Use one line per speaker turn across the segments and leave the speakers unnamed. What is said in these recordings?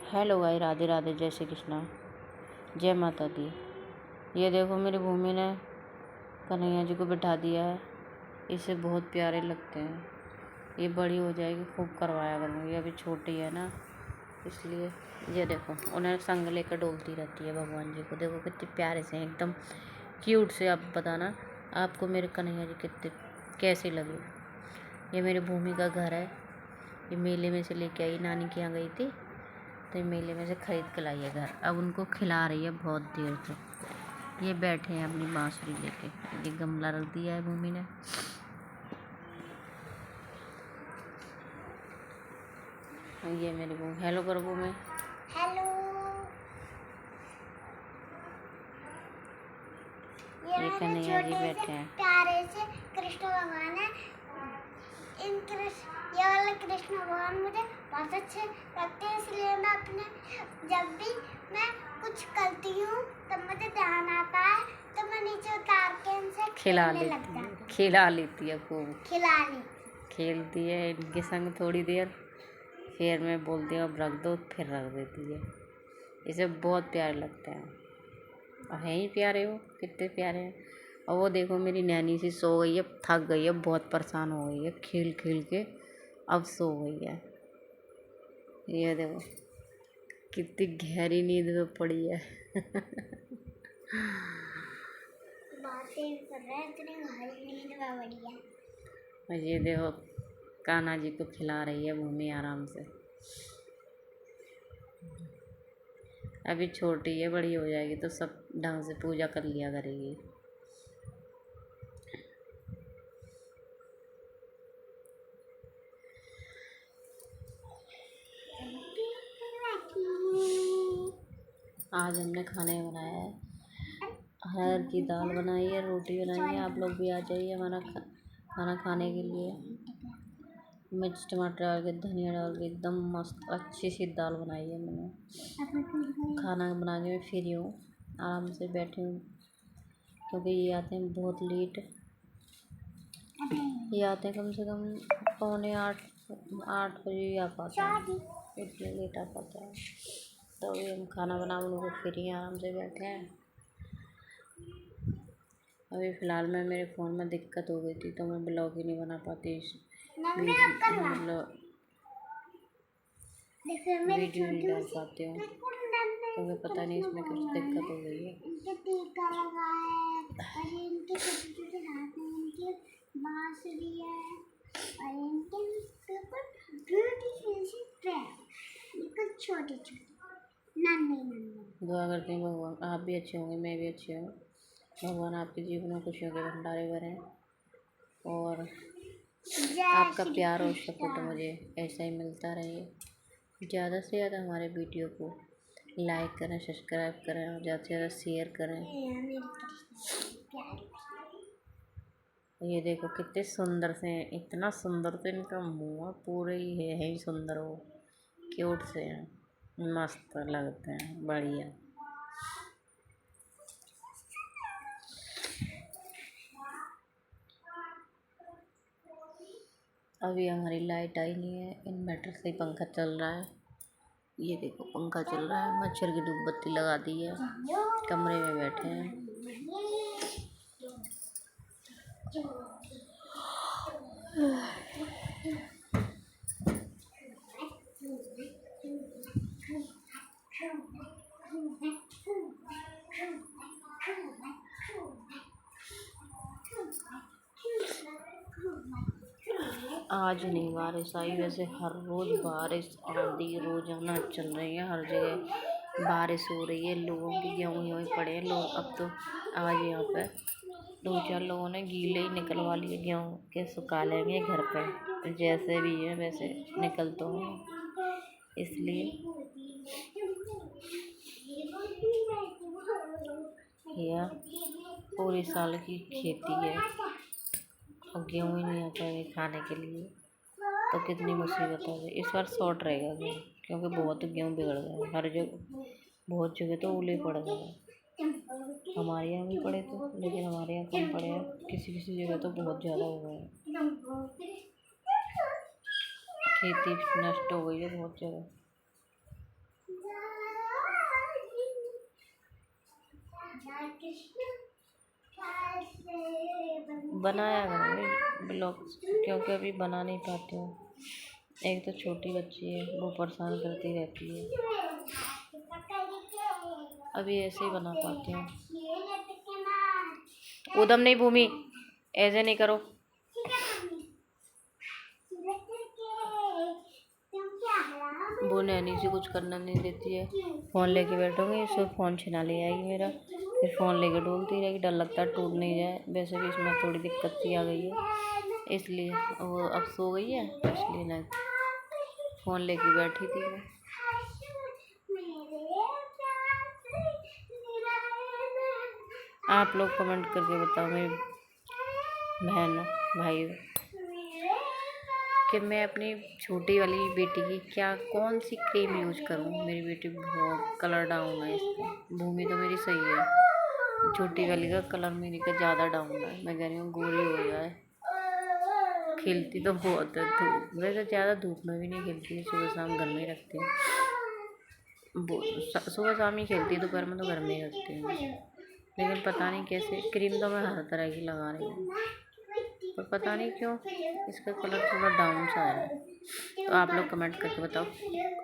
Hello भाई, राधे राधे, जय श्री कृष्णा, जय माता दी। ये देखो मेरी भूमि ने कन्हैया जी को बिठा दिया है। इसे बहुत प्यारे लगते हैं। ये बड़ी हो जाएगी खूब करवाया करूँगी। अभी छोटी है ना, इसलिए। ये देखो उन्हें संग लेकर डोलती रहती है भगवान जी को। देखो कितने प्यारे से हैं, एकदम क्यूट से। आप बताना आपको मेरे कन्हैया जी कितने कैसे लगे। ये मेरी भूमि का घर है। ये मेले में से लेके आई, नानी के यहाँ गई थी तो ये मेले में से खरीद के लाई है घर। अब उनको खिला रही है बहुत देर से। ये बैठे हैं अपनी बांसुरी लेके। ये गमला रख दिया है भूमि ने। ये मेरी भूमि, हेलो करो भूमि।
हेलो।
ये कन्हैया जी बैठे हैं।
प्यारे से कृष्ण भगवान है। ये वाले कृष्ण भगवान मुझे बहुत अच्छे लगते हैं, इसलिए मैं अपने जब भी मैं कुछ करती हूँ तब मुझे ध्यान आता है तो मैं नीचे उतार के इनसे
खिला लेती है खूब। खेलती है इनके संग थोड़ी देर, फिर मैं बोलती हूँ अब रख दो, फिर रख देती है। इसे बहुत प्यारे लगते हैं और हैं ही प्यारे। वो कितने प्यारे हैं। और वो देखो मेरी नैनी सी सो गई है, थक गई है, बहुत परेशान हो गई है खेल खेल के, अब सो गई है। ये देखो कितनी गहरी नींद में पड़ी है। और ये देखो कान्हा जी को खिला रही है भूमि आराम से। अभी छोटी है, बड़ी हो जाएगी तो सब ढंग से पूजा कर लिया करेगी। आज हमने खाने में बनाया है अरहर की दाल बनाई है, रोटी बनाई है। आप लोग भी आ जाइए हमारा खाना खाने के लिए। मिर्च टमाटर डाल के, धनिया डाल के एकदम मस्त अच्छी सी दाल बनाई है मैंने। खाना बना के मैं फ्री हूँ, आराम से बैठी हूँ, क्योंकि ये आते हैं बहुत लेट। ये आते हैं कम से कम 7:45 बजे आ पाते हैं, इतने लेट आ पाते हैं। तो अभी हम खाना बना के फ्री आराम से बैठे हैं। अभी फ़िलहाल में मेरे फ़ोन में दिक्कत हो गई थी तो मैं ब्लॉग ही नहीं बना पाती, मतलब वीडियो नहीं डाल पाती हूँ, क्योंकि पता नहीं इसमें कुछ दिक्कत हो गई है। दुआ करते हैं भगवान आप भी अच्छे होंगे, मैं भी अच्छी हूँ। भगवान आपके जीवन में खुशियों के भंडारे भरें और आपका प्यार और सपोर्ट मुझे ऐसा ही मिलता रहे। ज़्यादा से ज़्यादा हमारे वीडियो को लाइक करें, सब्सक्राइब करें और ज़्यादा से ज़्यादा शेयर करें। ये देखो कितने सुंदर से हैं, इतना सुंदर से इनका मुँह है, पूरे ही है ही सुंदर। वो क्यूट से हैं, मस्त लगते हैं, बढ़िया। अभी हमारी लाइट आई नहीं है, इन्वर्टर से ही पंखा चल रहा है। ये देखो पंखा चल रहा है, मच्छर की धूप बत्ती लगा दी है, कमरे में बैठे हैं। आज नहीं बारिश आई, वैसे हर रोज़ बारिश आंधी रोजाना चल रही है, हर जगह बारिश हो रही है। लोगों की गेहूँ यूँ ही पड़े हैं। लोग अब तो आज यहाँ पे 2-4 लोगों ने गीले ही निकलवा लिए गेहूँ के, सुखा लेंगे घर पे। जैसे भी है वैसे निकल तो हैं, इसलिए यह पूरे साल की खेती है और गेहूँ ही नहीं आता है खाने के लिए, तो कितनी मुसीबत है। इस बार शॉर्ट रहेगा गेहूँ, क्योंकि बहुत गेहूँ बिगड़ गए हर जगह। बहुत जगह तो ओले पड़ गए, हमारे यहाँ भी पड़े थे, लेकिन हमारे यहाँ कम पड़े हैं। किसी किसी जगह तो बहुत ज़्यादा हो गए हैं, खेती नष्ट हो गई है बहुत जगह। बनाया करूँगी ब्लॉग्स, क्योंकि अभी बना नहीं पाती हूँ। एक तो छोटी बच्ची है, वो परेशान करती रहती है। अभी ऐसे ही बना पाती हूँ। उदम नहीं भूमि, ऐसे नहीं करो। वो नैनी से कुछ करना नहीं देती है। फ़ोन लेके बैठोगे, सिर्फ फ़ोन छिना ले आएगी मेरा, फिर फ़ोन लेके डोलती रहेगी। डर लगता है टूट नहीं जाए। वैसे भी इसमें थोड़ी दिक्कत सी आ गई है, इसलिए वो अब सो गई है, इसलिए ना फ़ोन लेके बैठी थी मैं। आप लोग कमेंट करके बताओ मेरी बहन भाई कि मैं अपनी छोटी वाली बेटी की कौन सी क्रीम यूज करूँ। मेरी बेटी बहुत कलर डाउन है इसका। भूमि तो मेरी सही है, छोटी वाली का कलर मेरी का ज़्यादा डाउन है। मैं कह रही हूँ गोरी हो जाए। खिलती तो बहुत है धूप, वैसे ज़्यादा धूप में भी नहीं खिलती है, सुबह शाम घर में ही रखती हूँ। सुबह शाम ही खेलती है, दोपहर में तो घर में ही रखती हूँ। लेकिन पता नहीं कैसे, क्रीम तो मैं हर तरह की लगा रही हूँ, पर पता नहीं क्यों इसका कलर थोड़ा डाउन सा है। तो आप लोग कमेंट करके बताओ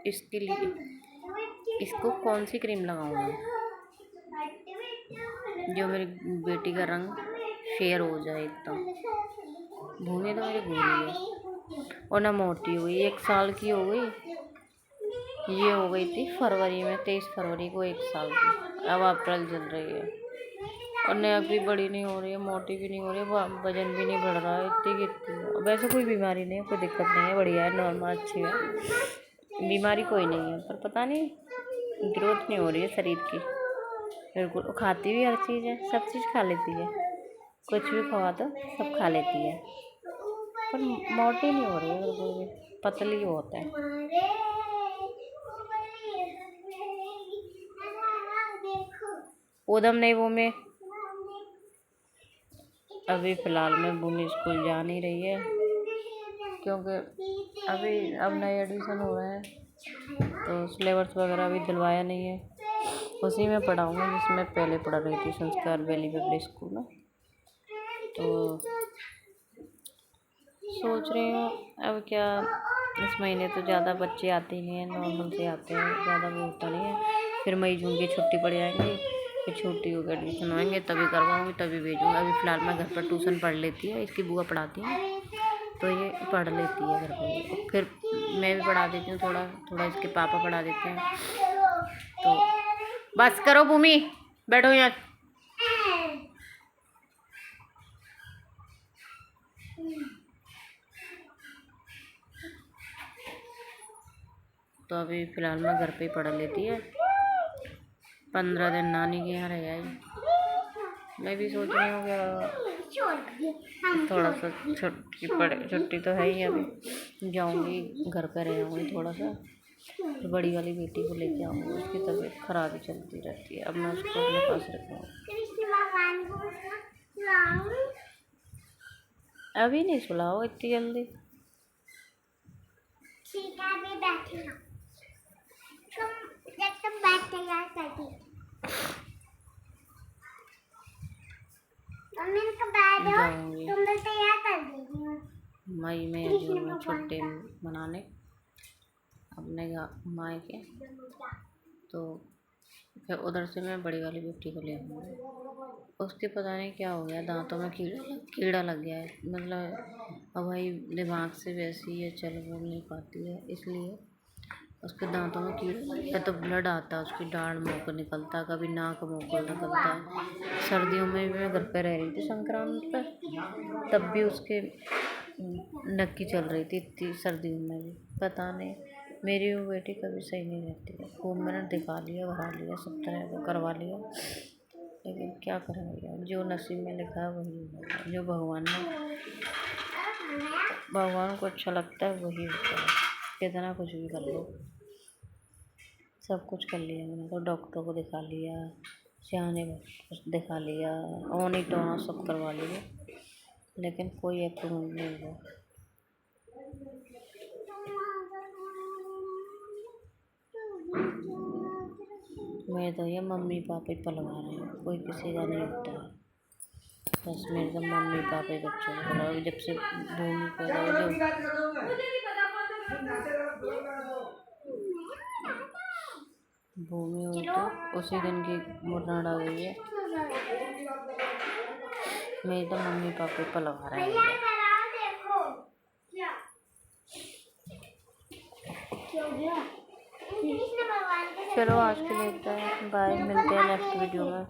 इसके लिए इसको कौन सी क्रीम लगाऊँ मैं, जो मेरी बेटी का रंग फेयर हो जाए एकदम। भूमि तो मेरी गोरी है और ना मोटी हुई, 1 साल की हो गई। ये हो गई थी फरवरी में, 23 फरवरी को 1 साल की। अब अप्रैल चल रही है और नाक भी बड़ी नहीं हो रही है, मोटी भी नहीं हो रही है, वजन भी नहीं बढ़ रहा है, इतनी की इतनी। वैसे कोई बीमारी नहीं है, कोई दिक्कत नहीं है, बढ़िया है, नॉर्मल अच्छी है, बीमारी कोई नहीं है। पर पता नहीं ग्रोथ नहीं हो रही है शरीर की। बिल्कुल खाती भी हर चीज़ है, सब चीज़ खा लेती है, कुछ भी खवा दो सब खा लेती है, पर मोटी नहीं हो रही है बिल्कुल भी, पतली बहुत है। उदम नहीं भूमि। अभी फ़िलहाल में भूमि स्कूल जा नहीं रही है, क्योंकि अब नए एडमिशन हो रहे हैं, तो सिलेबस वगैरह अभी दिलवाया नहीं है। उसी में पढ़ाऊँगी जिसमें पहले पढ़ रही थी, संस्कार वैली पब्लिक स्कूल में। तो सोच रही हूँ अब क्या, इस महीने तो ज़्यादा बच्चे आते ही नहीं हैं, नॉर्मल से आते हैं, ज़्यादा वो होता नहीं है। फिर मई जून की छुट्टी पड़ जाएंगी, फिर छुट्टी होकर एडमिशन होएंगे, तभी करवाऊँगी, तभी भेजूँगी। अभी फ़िलहाल मैं घर पर ट्यूशन पढ़ लेती है, इसकी बुआ पढ़ाती है, तो ये पढ़ लेती है घर पर। फिर मैं भी पढ़ा देती हूँ, थोड़ा थोड़ा इसके पापा पढ़ा देते हैं। तो बस करो भूमि, बैठो यहाँ। तो अभी फ़िलहाल मैं घर पे ही पढ़ लेती है, 15 दिन नानी के यहाँ रह आई। मैं भी सोच रही हूँ कि थोड़ा सा छुट्टी तो है ही, अभी जाऊँगी घर पे रह आऊँगी थोड़ा सा। तो बड़ी वाली बेटी को लेके आऊँगी, उसकी तबीयत खराब ही चलती रहती है, अब मैं उसको अपने पास रखूँगी। अभी नहीं सुलाओ इतनी जल्दी।
ठीक है, अभी बैठी हूँ, तुम बैठ तैयार कर दी। मम्मी को बैठ दो, तुम तो तैयार कर दी।
मई में जो छुट्टी मनाने अपने मायके, तो फिर उधर से मैं बड़ी वाली बेटी को ले आऊँगी। उसके पता नहीं क्या हो गया, दांतों में कीड़ा लग गया है, मतलब अब भाई दिमाग से वैसी है, चल बोल नहीं पाती है, इसलिए उसके दांतों में कीड़ा लग गया। तो ब्लड आता है, उसकी दाढ़ मुँह को निकलता है, कभी नाक मुँह को निकलता है। सर्दियों में भी मैं घर पे रह रही थी संक्रांत पर, तब भी उसके नक्की चल रही थी इतनी सर्दियों में भी। पता नहीं, मेरी वो बेटी कभी सही नहीं रहती है। खूब मैंने दिखा लिया, भरा लिया, सब तरह का करवा लिया, लेकिन क्या करें भैया, जो नसीब में लिखा है वही होगा, जो भगवान को अच्छा लगता है वही होता है। कितना कुछ भी कर लो, सब कुछ कर लिया मैंने, तो डॉक्टर को दिखा लिया, सियाने दिखा लिया, ओनी टोना सब करवा लिया, लेकिन कोई अप्रूव नहीं हुआ। मेरे तो ये मम्मी पापा ही पलवा रहे हैं, कोई किसी का नहीं होता है। बस मेरे तो मम्मी पापा ही बच्चों को पलवा, जब से भूमि पैदा हुई जो भूमि हुई तो उसी दिन की मुर्राड़ आ गई है। मेरे तो मम्मी पापा ही पलवा रहे हैं। चलो आज के लिए इतना है, बाय, मिलते हैं नेक्स्ट वीडियो में।